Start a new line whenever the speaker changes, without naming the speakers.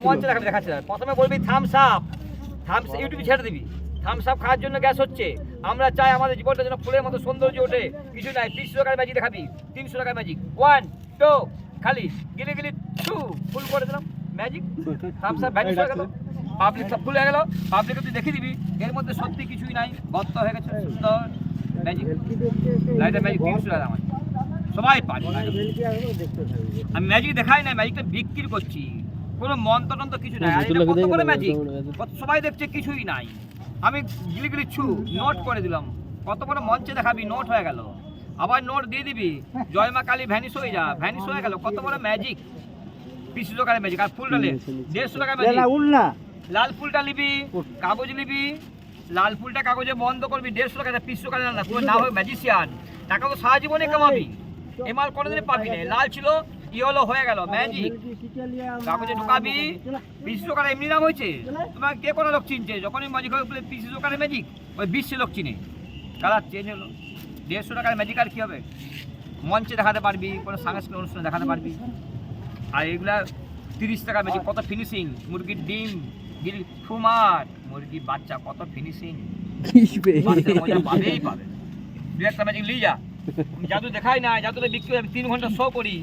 মঞ্চে দেখাচ্ছে প্রথমে বলবি থামস আপ, ইউটিউবে ছেড়ে দিবি। থামস আপ খাওয়ার জন্য গ্যাস হচ্ছে। আমরা চাই আমাদের জীবনটা যেন ফুলের মতো সৌন্দর্য ওঠে। কিছু নাই, 300 টাকার ম্যাজিক দেখাবি, 300 টাকার ম্যাজিক। 1 2 খালি গিলি গিলি 2 ফুল করে দিলাম ম্যাজিক। থামস আপ ভ্যানিশ হয়ে গেল, পাবলিক সব ফুল হয়ে গেল। পাবলিককে তুই দেখিয়ে দিবি এর মধ্যে সত্যি কিছুই নাই, গর্ত হয়ে গেছে। সুন্দর ম্যাজিক, লাইটের ম্যাজিক 300 টাকা আমার, সবাই পারে। আমি ম্যাজিক দেখাই না, ম্যাজিকটা বিক্রি করছি, কোনো মন্ত্রতন্ত্র কিছু নাই। কত করে ম্যাজিক সবাই দেখছে, কিছুই নাই। আমি গিলি গিলি ছু নোট করে দিলাম। কত করে মঞ্চে দেখাবি, নোট হয়ে গেল। আবার নোট দিয়ে দিবি, জয় মা কালী ভ্যানিশ হয়ে যা, ভ্যানিশ হয়ে গেল। কত বড় ম্যাজিক, 200 টাকার ম্যাজিক। আর ফুল ডালে 150 টাকার ম্যাজিক। লাল ফুলটা নিবি, কাগজ নিবি, লাল ফুলটা কাগজে বন্ধ করবি, 150 টাকা। 200 টাকা না, তোর না হয় ম্যাজিশিয়ান, টাকা তো সারা জীবনে কামাবি। এই মাল কোনোদিনই পাবি না। লাল ছিল, ইয়েলো হয়ে গেল ম্যাজিক, কাগজে ঢুকাবি। 200 টাকা এমনি নাম হয়েছে, তোমার কে কোনো লোক চিনছে? যখনই ম্যাজিক হবে বলে 200 টাকার ম্যাজিক, ওই 20 লোক চিনে, কালার চেঞ্জ হলো। 150 টাকার ম্যাজিক আর কি হবে? মঞ্চে দেখাতে পারবি, কোনো সাংস্কৃতিক অনুষ্ঠানে দেখাতে পারবি। আর এগুলা 30 টাকা ম্যাজিক, কত ফিনিশিং। মুরগির ডিম গিল ফুমার, মুরগির বাচ্চা, কত ফিনিশিং। মজা পাবেই পাবে। 2 একটা ম্যাজিক নিয়ে যা। জাদু দেখাই না, জাদুতে বিক্রি 3 ঘন্টা শো করি।